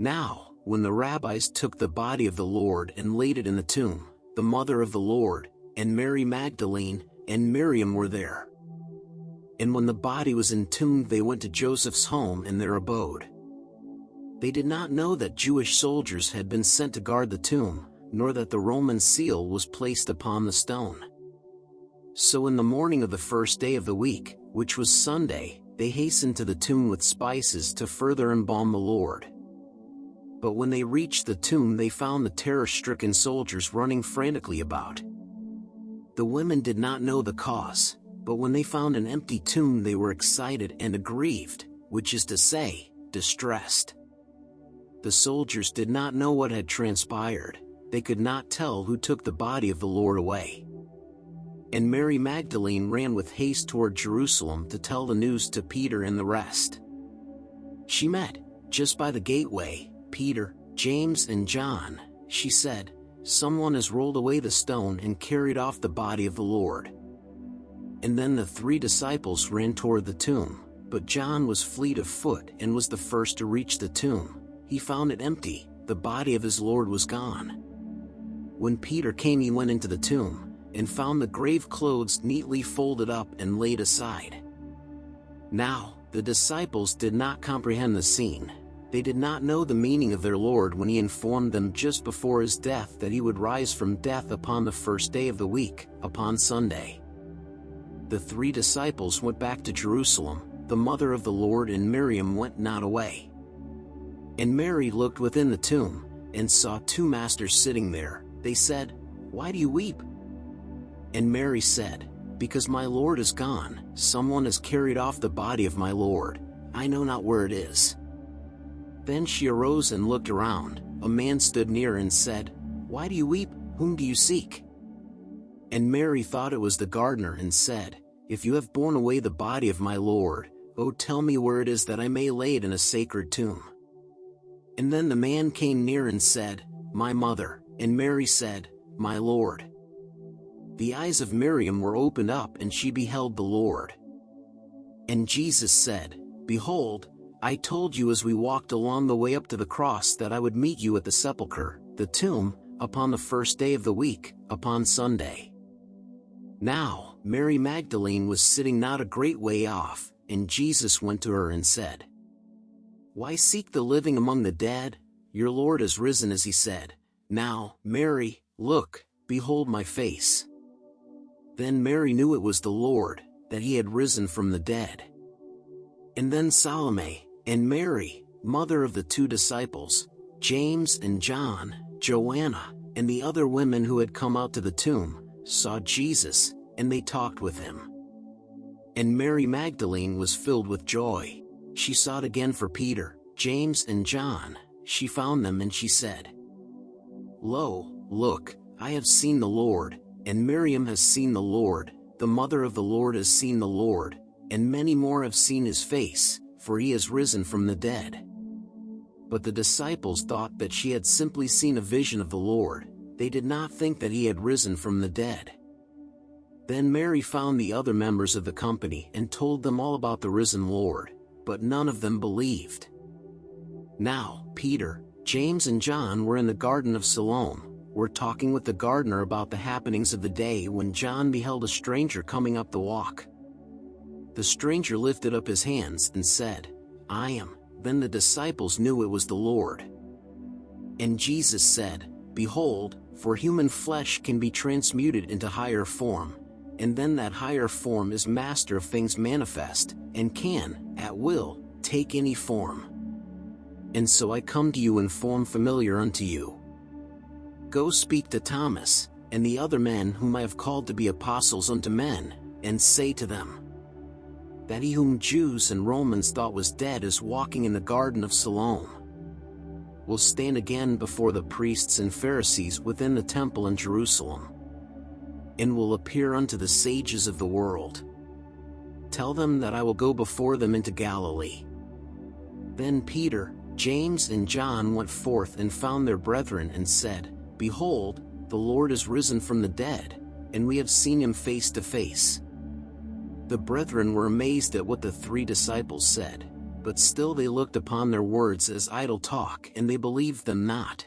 Now, when the rabbis took the body of the Lord and laid it in the tomb, the mother of the Lord, and Mary Magdalene, and Miriam were there. And when the body was entombed, they went to Joseph's home and there abode. They did not know that Jewish soldiers had been sent to guard the tomb, nor that the Roman seal was placed upon the stone. So in the morning of the first day of the week, which was Sunday, they hastened to the tomb with spices to further embalm the Lord. But when they reached the tomb, they found the terror-stricken soldiers running frantically about. The women did not know the cause, but when they found an empty tomb they were excited and aggrieved, which is to say, distressed. The soldiers did not know what had transpired. They could not tell who took the body of the Lord away. And Mary Magdalene ran with haste toward Jerusalem to tell the news to Peter and the rest. She met, just by the gateway, Peter, James and John. She said, "Someone has rolled away the stone and carried off the body of the Lord." And then the 3 disciples ran toward the tomb, but John was fleet of foot and was the first to reach the tomb. He found it empty, the body of his Lord was gone. When Peter came, he went into the tomb, and found the grave clothes neatly folded up and laid aside. Now, the disciples did not comprehend the scene. They did not know the meaning of their Lord when he informed them just before his death that he would rise from death upon the first day of the week, upon Sunday. The 3 disciples went back to Jerusalem. The mother of the Lord and Miriam went not away. And Mary looked within the tomb, and saw 2 masters sitting there. They said, "Why do you weep?" And Mary said, "Because my Lord is gone, someone has carried off the body of my Lord. I know not where it is." Then she arose and looked around. A man stood near and said, "Why do you weep? Whom do you seek?" And Mary thought it was the gardener and said, "If you have borne away the body of my Lord, tell me where it is that I may lay it in a sacred tomb." And then the man came near and said, "My mother." And Mary said, "My Lord." The eyes of Miriam were opened up and she beheld the Lord. And Jesus said, "Behold, I told you as we walked along the way up to the cross that I would meet you at the sepulchre, the tomb, upon the first day of the week, upon Sunday." Now, Mary Magdalene was sitting not a great way off, and Jesus went to her and said, "Why seek the living among the dead? Your Lord is risen as he said. Now, Mary, look, behold my face." Then Mary knew it was the Lord, that he had risen from the dead. And then Salome, and Mary, mother of the 2 disciples, James and John, Joanna, and the other women who had come out to the tomb, saw Jesus, and they talked with him. And Mary Magdalene was filled with joy. She sought again for Peter, James and John. She found them and she said, "Lo, look, I have seen the Lord." And Miriam has seen the Lord, the mother of the Lord has seen the Lord, and many more have seen his face, for he has risen from the dead. But the disciples thought that she had simply seen a vision of the Lord. They did not think that he had risen from the dead. Then Mary found the other members of the company and told them all about the risen Lord, but none of them believed. Now, Peter, James and John were in the garden of Siloam, were talking with the gardener about the happenings of the day when John beheld a stranger coming up the walk. The stranger lifted up his hands and said, "I am." Then the disciples knew it was the Lord. And Jesus said, "Behold, for human flesh can be transmuted into higher form, and then that higher form is master of things manifest, and can, at will, take any form. And so I come to you in form familiar unto you. Go speak to Thomas, and the other men whom I have called to be apostles unto men, and say to them, that he whom Jews and Romans thought was dead is walking in the garden of Siloam. Will stand again before the priests and Pharisees within the temple in Jerusalem, and will appear unto the sages of the world. Tell them that I will go before them into Galilee." Then Peter, James and John went forth and found their brethren and said, "Behold, the Lord is risen from the dead, and we have seen him face to face." The brethren were amazed at what the 3 disciples said. But still they looked upon their words as idle talk, and they believed them not.